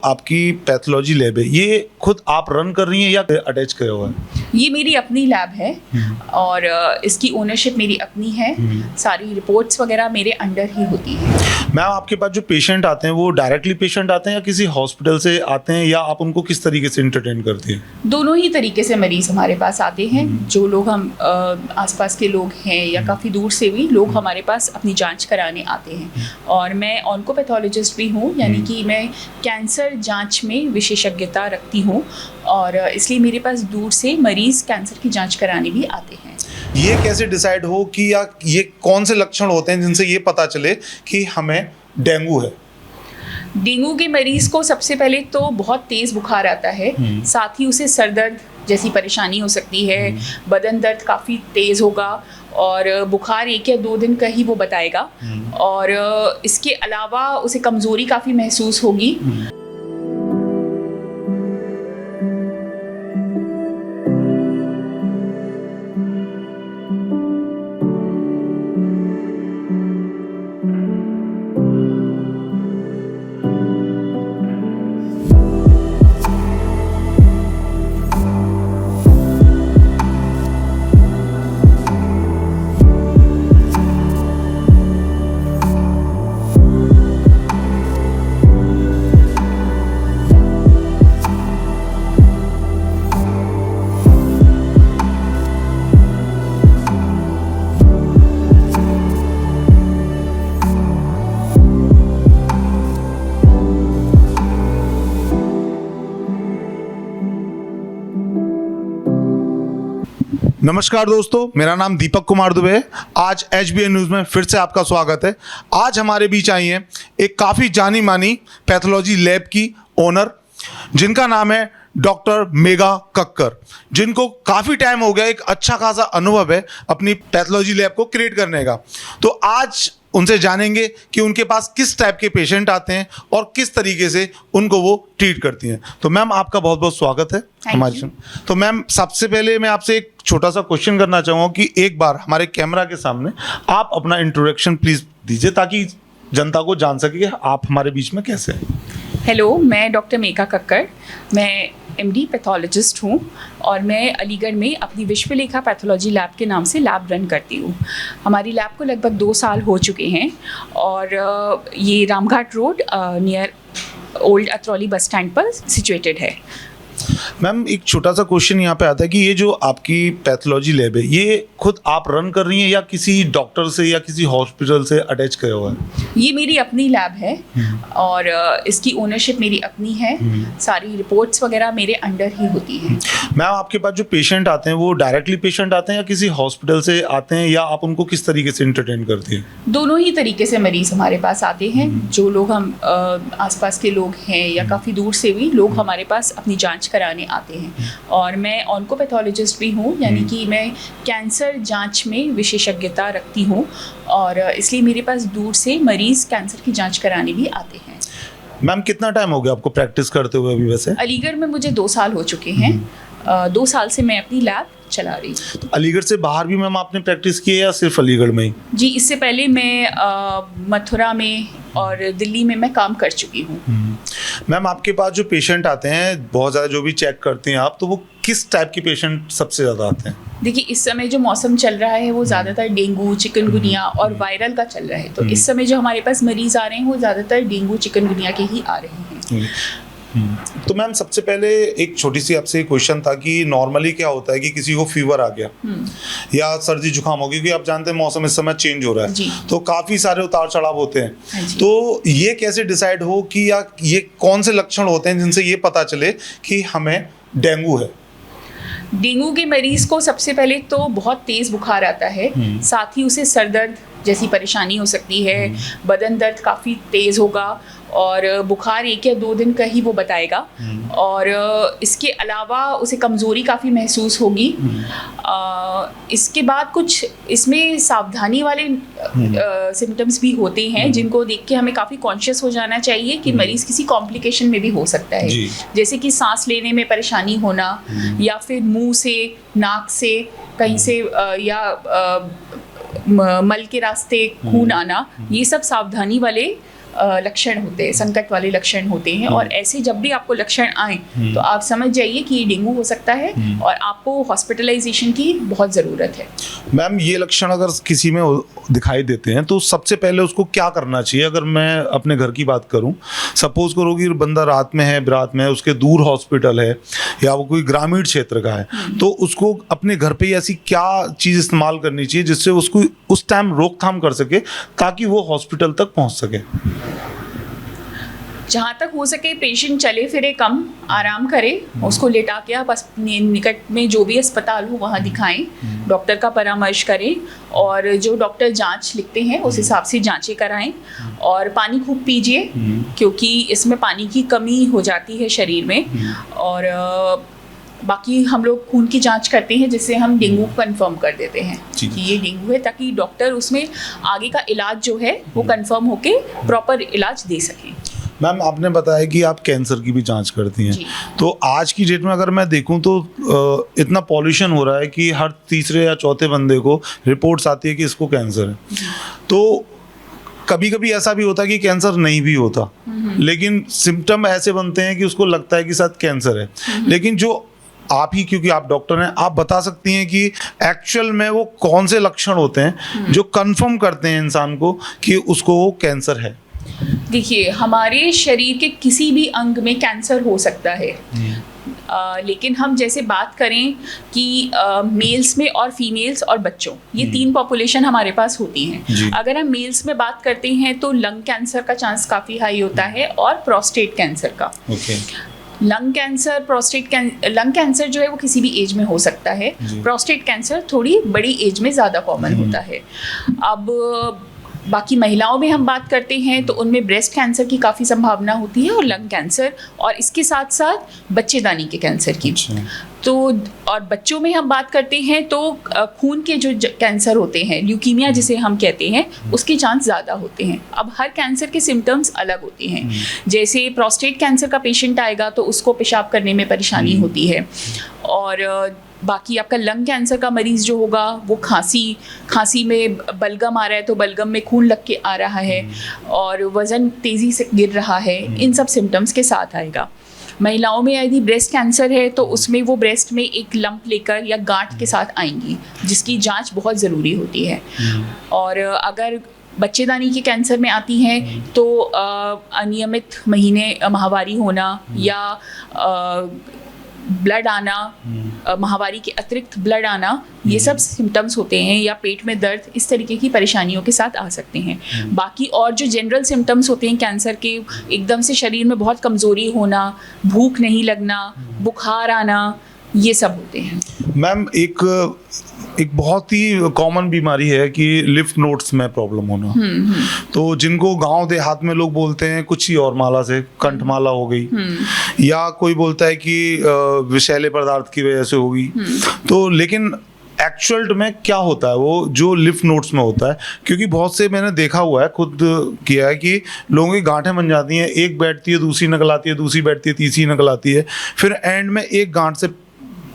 आपकी pathology lab है, ये खुद आप रन कर रही हैं या अटैच किया हुआ है? ये मेरी अपनी लैब है और इसकी ओनरशिप मेरी अपनी है। सारी रिपोर्ट्स वगैरह मेरे अंडर ही होती है। मैम, आपके पास जो पेशेंट आते हैं वो डायरेक्टली पेशेंट आते हैं या किसी हॉस्पिटल से आते हैं, या आप उनको किस तरीके से एंटरटेन करती हैं? दोनों ही तरीके से मरीज़ हमारे पास आते हैं। जो लोग हम आसपास के लोग हैं या काफ़ी दूर से भी लोग हमारे पास अपनी जांच कराने आते हैं। और मैं ऑन्कोपैथोलॉजिस्ट भी हूँ, यानी कि मैं कैंसर जांच में विशेषज्ञता रखती हूँ और इसलिए मेरे पास दूर से मरीज़ कैंसर की जांच कराने भी आते हैं। ये कैसे डिसाइड हो कि या ये कौन से लक्षण होते हैं जिनसे ये पता चले कि हमें डेंगू है? डेंगू के मरीज़ को सबसे पहले तो बहुत तेज़ बुखार आता है, साथ ही उसे सर दर्द जैसी परेशानी हो सकती है, बदन दर्द काफ़ी तेज़ होगा और बुखार 1 या 2 दिन का ही वो बताएगा। और इसके अलावा उसे कमज़ोरी काफ़ी महसूस होगी। नमस्कार दोस्तों, मेरा नाम दीपक कुमार दुबे है। आज HBN न्यूज़ में फिर से आपका स्वागत है। आज हमारे बीच आई हैं एक काफ़ी जानी मानी पैथोलॉजी लैब की ओनर, जिनका नाम है डॉक्टर मेघा कक्कर, जिनको काफ़ी टाइम हो गया, एक अच्छा खासा अनुभव है अपनी पैथोलॉजी लैब को क्रिएट करने का। तो आज उनसे जानेंगे कि उनके पास किस टाइप के पेशेंट आते हैं और किस तरीके से उनको वो ट्रीट करती हैं। तो मैम, आपका बहुत बहुत स्वागत है हमारे शो। तो मैम, सबसे पहले मैं आपसे एक छोटा सा क्वेश्चन करना चाहूँगा कि एक बार हमारे कैमरा के सामने आप अपना इंट्रोडक्शन प्लीज़ दीजिए, ताकि जनता को जान सके कि आप हमारे बीच में कैसे हैं। हेलो, मैं डॉक्टर मेघा कक्कर, मैं MD पैथोलॉजिस्ट हूँ और मैं अलीगढ़ में अपनी विश्वलेखा पैथोलॉजी लैब के नाम से लैब रन करती हूँ। हमारी लैब को लगभग 2 साल हो चुके हैं और ये Ramghat road near old Atrauli bus stand पर सिचुएटेड है। मैम, एक छोटा सा क्वेश्चन यहाँ पे आता है कि ये जो आपकी पैथोलॉजी लैब है, ये खुद आप रन कर रही हैं या किसी डॉक्टर से या किसी हॉस्पिटल से अटैच किया हुआ है? ये मेरी अपनी लैब है और इसकी ओनरशिप मेरी अपनी है। सारी रिपोर्ट्स वगैरह मेरे अंडर ही होती है। मैम, आपके पास जो पेशेंट आते हैं वो डायरेक्टली पेशेंट आते हैं या किसी हॉस्पिटल से आते हैं, या आप उनको किस तरीके से एंटरटेन करती हैं? दोनों ही तरीके से मरीज़ हमारे पास आते हैं। जो लोग हम आसपास के लोग हैं या काफ़ी दूर से भी लोग हमारे पास अपनी जांच कराने आते हैं। और मैं ऑन्कोपैथोलॉजिस्ट भी हूँ, यानी कि मैं कैंसर जांच में विशेषज्ञता रखती हूँ और इसलिए मेरे पास दूर से मरीज़ कैंसर की जांच कराने भी आते हैं। मैम, कितना टाइम हो गया आपको प्रैक्टिस करते हुए अभी वैसे? अलीगढ़ में मुझे 2 साल हो चुके हैं। 2 साल से मैं अपनी लैब चला रही हूँ। तो अलीगढ़ से बाहर भी मैम आपने प्रैक्टिस की है या सिर्फ अलीगढ़ में ही? जी, इससे पहले मैं मथुरा में और दिल्ली में मैं काम कर चुकी हूँ। मैम, आपके पास जो पेशेंट आते हैं, बहुत ज़्यादा जो भी चेक करते हैं आप, तो वो किस टाइप के पेशेंट सबसे ज़्यादा आते हैं? देखिए, इस समय जो मौसम चल रहा है वो ज़्यादातर डेंगू, चिकनगुनिया और वायरल का चल रहा है। तो इस समय जो हमारे पास मरीज़ आ रहे हैं वो ज़्यादातर डेंगू, चिकनगुनिया के ही आ रहे हैं। तो मैम, सबसे पहले एक छोटी सी आपसे क्वेश्चन था कि नॉर्मली क्या होता है कि किसी को फीवर आ गया या सर्दी जुकाम हो गया, क्योंकि आप जानते हैं मौसम इस समय चेंज हो रहा है, तो काफ़ी सारे उतार चढ़ाव होते हैं। तो ये कैसे डिसाइड हो कि या ये कौन से लक्षण होते हैं जिनसे ये पता चले कि हमें डेंगू है? डेंगू के मरीज़ को सबसे पहले तो बहुत तेज़ बुखार आता है, साथ ही उसे सर दर्द जैसी परेशानी हो सकती है, बदन दर्द काफ़ी तेज़ होगा और बुखार 1 या 2 दिन का ही वो बताएगा। और इसके अलावा उसे कमज़ोरी काफ़ी महसूस होगी। इसके बाद कुछ इसमें सावधानी वाले सिम्टम्स भी होते हैं, जिनको देख के हमें काफ़ी कॉन्शियस हो जाना चाहिए कि मरीज़ किसी कॉम्प्लिकेशन में भी हो सकता है, जैसे कि सांस लेने में परेशानी होना या फिर मुंह से, नाक से कहीं से या मल के रास्ते खून आना। ये सब सावधानी वाले लक्षण होते हैं, संकट वाले लक्षण होते हैं, और ऐसे जब भी आपको लक्षण आए तो आप समझ जाइए कि ये डेंगू हो सकता है और आपको हॉस्पिटलाइजेशन की बहुत ज़रूरत है। मैम, ये लक्षण अगर किसी में दिखाई देते हैं तो सबसे पहले उसको क्या करना चाहिए? अगर मैं अपने घर की बात करूं, सपोज करो कि बंदा रात में है, बिरात में है, उसके दूर हॉस्पिटल है या वो कोई ग्रामीण क्षेत्र का है, तो उसको अपने घर पे ऐसी क्या चीज़ इस्तेमाल करनी चाहिए जिससे उसको उस टाइम रोकथाम कर सके ताकि वो हॉस्पिटल तक पहुंच सके? जहाँ तक हो सके पेशेंट चले फिरे कम, आराम करे, उसको लेटा के आप अपने निकट में जो भी अस्पताल हो वहाँ दिखाएं, डॉक्टर का परामर्श करें और जो डॉक्टर जांच लिखते हैं उस हिसाब से जांचें कराएं, और पानी खूब पीजिए क्योंकि इसमें पानी की कमी हो जाती है शरीर में। और बाकी हम लोग खून की जांच करते हैं जिससे हम डेंगू कंफर्म कर देते हैं कि ये डेंगू है, ताकि डॉक्टर उसमें आगे का इलाज जो है वो कंफर्म होके प्रॉपर इलाज दे सकें। मैम, आपने बताया कि आप कैंसर की भी जांच करती हैं, तो आज की डेट में अगर मैं देखूं तो इतना पॉल्यूशन हो रहा है कि हर तीसरे या चौथे बंदे को रिपोर्ट्स आती है कि इसको कैंसर है। तो कभी कभी ऐसा भी होता है कि कैंसर नहीं भी होता, लेकिन सिम्टम ऐसे बनते हैं कि उसको लगता है कि शायद कैंसर है। लेकिन जो आप ही, क्योंकि आप डॉक्टर हैं, आप बता सकती हैं कि एक्चुअल में वो कौन से लक्षण होते हैं जो कंफर्म करते हैं इंसान को कि उसको कैंसर है? देखिए, हमारे शरीर के किसी भी अंग में कैंसर हो सकता है, लेकिन हम जैसे बात करें कि मेल्स में और फीमेल्स और बच्चों, ये तीन पॉपुलेशन हमारे पास होती हैं। अगर हम मेल्स में बात करते हैं तो लंग कैंसर का चांस काफ़ी हाई होता है और प्रोस्टेट कैंसर का। लंग कैंसर जो है वो किसी भी एज में हो सकता है। प्रोस्टेट कैंसर थोड़ी बड़ी एज में ज़्यादा कॉमन होता है। अब बाकी महिलाओं में हम बात करते हैं तो उनमें ब्रेस्ट कैंसर की काफ़ी संभावना होती है और लंग कैंसर, और इसके साथ साथ बच्चेदानी के कैंसर की। तो और बच्चों में हम बात करते हैं तो खून के जो कैंसर होते हैं, ल्यूकीमिया जिसे हम कहते हैं, उसके चांस ज़्यादा होते हैं। अब हर कैंसर के सिम्टम्स अलग होते हैं। जैसे प्रोस्टेट कैंसर का पेशेंट आएगा तो उसको पेशाब करने में परेशानी होती है, और बाकी आपका लंग कैंसर का मरीज़ जो होगा वो खांसी में बलगम आ रहा है तो बलगम में खून लग के आ रहा है, और वज़न तेज़ी से गिर रहा है, इन सब सिम्टम्स के साथ आएगा। महिलाओं में यदि ब्रेस्ट कैंसर है तो उसमें वो ब्रेस्ट में एक लंप लेकर या गांठ के साथ आएंगी, जिसकी जांच बहुत ज़रूरी होती है। और अगर बच्चेदानी के कैंसर में आती हैं तो अनियमित माहवारी होना या ब्लड आना, माहवारी के अतिरिक्त ब्लड आना, ये सब सिम्टम्स होते हैं, या पेट में दर्द, इस तरीके की परेशानियों के साथ आ सकते हैं। बाकी और जो जनरल सिम्टम्स होते हैं कैंसर के, एकदम से शरीर में बहुत कमज़ोरी होना, भूख नहीं लगना, बुखार आना, ये सब होते हैं। मैम, एक बहुत ही कॉमन बीमारी है कि लिम्फ नोड्स में प्रॉब्लम होना। तो जिनको गांव देहात में लोग बोलते हैं कुछ ही और माला से, कंठमाला हो गई, या कोई बोलता है कि विषैले पदार्थ की वजह से होगी। तो लेकिन एक्चुअल में क्या होता है वो जो लिम्फ नोड्स में होता है? क्योंकि बहुत से मैंने देखा हुआ है, खुद किया है, कि लोगों की गांठें बन जाती हैं, एक बैठती है दूसरी निकल आती है, दूसरी बैठती है तीसरी निकल आती है, फिर एंड में एक गांठ से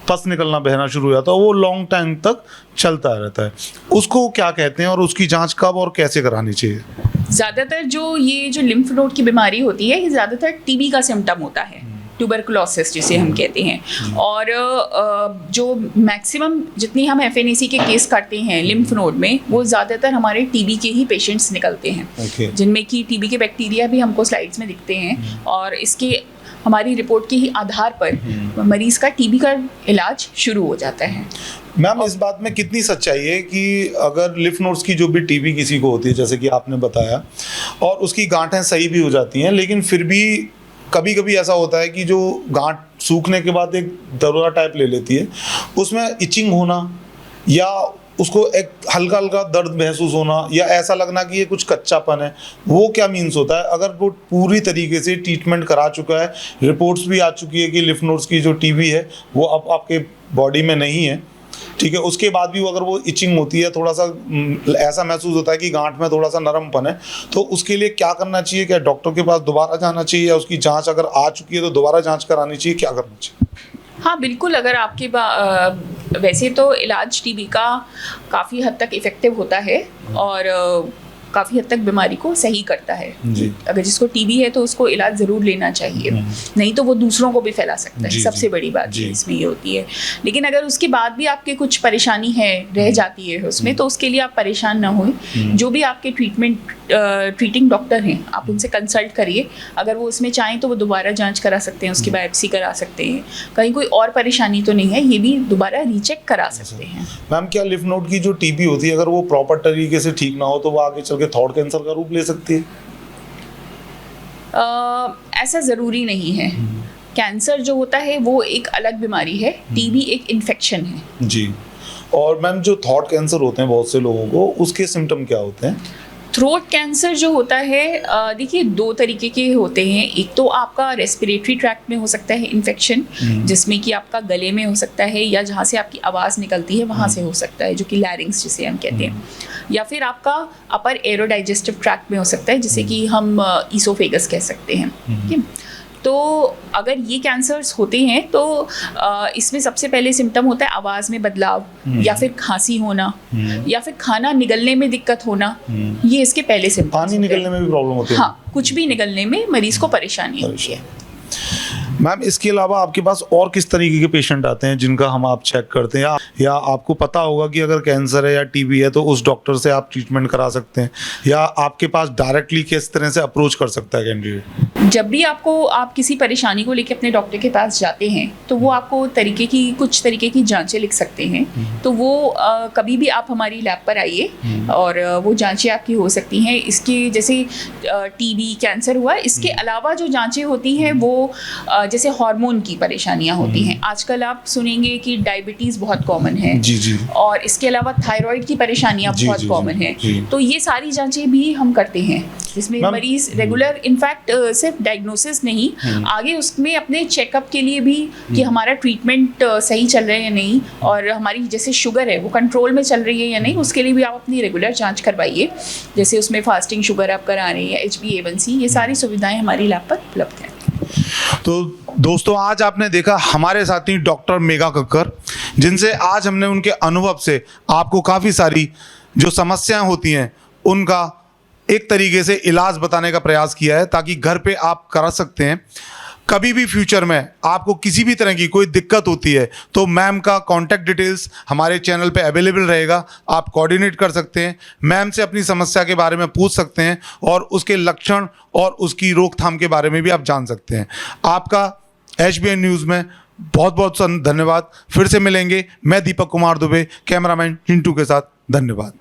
पस निकलना, बहना शुरू हो जाता है, वो लॉन्ग टाइम तक चलता रहता है। उसको क्या कहते हैं और उसकी जांच कब और कैसे करानी चाहिए? ज़्यादातर जो लिम्फ नोड की बीमारी होती है, ये ज़्यादातर टीबी का सिम्टम होता है, ट्यूबरकुलोसिस जिसे हम कहते हैं। और जो मैक्सिमम जितनी हम FNAC के केस करते हैं लिम्फ नोड में, वो ज़्यादातर हमारे टीबी के ही पेशेंट्स निकलते हैं, जिनमें कि टीबी के बैक्टीरिया भी हमको स्लाइड्स में दिखते हैं, और इसके हमारी रिपोर्ट के ही आधार पर मरीज़ का टीबी का इलाज शुरू हो जाता है। मैम, इस बात में कितनी सच्चाई है कि अगर लिम्फ नोड्स की जो भी टीबी किसी को होती है, जैसे कि आपने बताया, और उसकी गांठें सही भी हो जाती हैं, लेकिन फिर भी कभी कभी ऐसा होता है कि जो गांठ सूखने के बाद एक दर्रा टाइप ले लेती है, उसमें इचिंग होना या उसको एक हल्का हल्का दर्द महसूस होना या ऐसा लगना कि ये कुछ कच्चापन है, वो क्या मीन्स होता है? अगर वो पूरी तरीके से ट्रीटमेंट करा चुका है, रिपोर्ट्स भी आ चुकी है कि लिम्फ नोड्स की जो टीबी है वो अब आपके बॉडी में नहीं है, ठीक है, उसके बाद भी अगर वो इचिंग होती है, थोड़ा सा ऐसा महसूस होता है कि गांठ में थोड़ा सा नरमपन है, तो उसके लिए क्या करना चाहिए? क्या डॉक्टर के पास दोबारा जाना चाहिए, या उसकी जांच अगर आ चुकी है तो दोबारा जांच करानी चाहिए? क्या करना चाहिए? हाँ बिल्कुल, अगर आपके वैसे तो इलाज टीबी का काफ़ी हद तक इफ़ेक्टिव होता है, और काफ़ी हद तक बीमारी को सही करता है। जी। अगर जिसको टीबी है तो उसको इलाज ज़रूर लेना चाहिए, नहीं तो वो दूसरों को भी फैला सकता है। जी, सबसे जी, बड़ी बात जी। इसमें ये होती है। लेकिन अगर उसके बाद भी आपके कुछ परेशानी है रह जाती है उसमें, तो उसके लिए आप परेशान ना हों। जो भी आपके ट्रीटिंग डॉक्टर हैं, आप उनसे कंसल्ट करिए। अगर वो उसमें चाहें तो वो दोबारा जांच करा सकते हैं, उसकी बायोप्सी करा सकते हैं। कहीं कोई और परेशानी तो नहीं है, ये भी दोबारा रीचेक करा सकते हैं। मैम, क्या लिफ नोड की जो टीबी होती है, अगर वो प्रॉपर तरीके से ठीक ना हो तो वो आगे चल के थॉट कैंसर का रूप ले सकती है? ऐसा ज़रूरी नहीं है। कैंसर जो होता है वो एक अलग बीमारी है, टीबी एक इन्फेक्शन है। जी। और मैम, जो थॉट कैंसर होते हैं बहुत से लोगों को, उसके सिम्टम क्या होते हैं? थ्रोट कैंसर जो होता है, देखिए 2 तरीके के होते हैं। एक तो आपका रेस्पिरेटरी ट्रैक्ट में हो सकता है इन्फेक्शन, जिसमें कि आपका गले में हो सकता है, या जहाँ से आपकी आवाज़ निकलती है वहाँ से हो सकता है, जो कि लैरिंग्स जिसे हम कहते हैं। या फिर आपका अपर एरोडाइजेस्टिव ट्रैक्ट में हो सकता है, जिसे कि हम ईसोफेगस कह सकते हैं। ठीक है? तो अगर ये कैंसर्स होते हैं तो इसमें सबसे पहले सिम्टम होता है आवाज़ में बदलाव, या फिर खांसी होना, या फिर खाना निगलने में दिक्कत होना। ये इसके पहले सिम्टम्स पानी निकलने में भी प्रॉब्लम होती है? हाँ, कुछ भी निकलने में मरीज को परेशानी होती है। मैम, इसके अलावा आपके पास और किस तरीके के पेशेंट आते हैं जिनका हम आप चेक करते हैं, या आपको पता होगा कि अगर कैंसर है या टीबी है तो उस डॉक्टर से आप ट्रीटमेंट करा सकते हैं, या आपके पास डायरेक्टली किस तरह से अप्रोच कर सकता है कैंडिडेट? जब भी आप किसी परेशानी को लेकर अपने डॉक्टर के पास जाते हैं तो वो आपको कुछ तरीके की जांचें लिख सकते हैं। तो वो कभी भी आप हमारी लैब पर आइए और वो जांचें आपकी हो सकती हैं। इसके जैसे टीबी कैंसर हुआ, इसके अलावा जो जांचें होती हैं वो जैसे हार्मोन की परेशानियां होती हैं। आजकल आप सुनेंगे कि डायबिटीज़ बहुत कॉमन है। जी जी। और इसके अलावा थायराइड की परेशानियां जी, बहुत जी, कॉमन जी, है। जी। तो ये सारी जांचें भी हम करते हैं, जिसमें मरीज रेगुलर, इनफैक्ट सिर्फ डायग्नोसिस नहीं, आगे उसमें अपने चेकअप के लिए भी कि हमारा ट्रीटमेंट सही चल रहा है या नहीं, और हमारी जैसे शुगर है वो कंट्रोल में चल रही है या नहीं, उसके लिए भी आप अपनी रेगुलर जांच करवाइए। जैसे उसमें फास्टिंग शुगर आप करा रहे हैं, HbA1c, ये सारी सुविधाएं हमारी लैब पर उपलब्ध हैं। तो दोस्तों, आज आपने देखा हमारे साथी डॉक्टर मेघा कक्कर, जिनसे आज हमने उनके अनुभव से आपको काफ़ी सारी जो समस्याएं होती हैं उनका एक तरीके से इलाज बताने का प्रयास किया है, ताकि घर पे आप करा सकते हैं। कभी भी फ्यूचर में आपको किसी भी तरह की कोई दिक्कत होती है तो मैम का कॉन्टैक्ट डिटेल्स हमारे चैनल पे अवेलेबल रहेगा, आप कोऑर्डिनेट कर सकते हैं, मैम से अपनी समस्या के बारे में पूछ सकते हैं और उसके लक्षण और उसकी रोकथाम के बारे में भी आप जान सकते हैं। आपका HBN न्यूज़ में बहुत बहुत धन्यवाद। फिर से मिलेंगे। मैं दीपक कुमार दुबे, कैमरामैन चिंटू के साथ। धन्यवाद।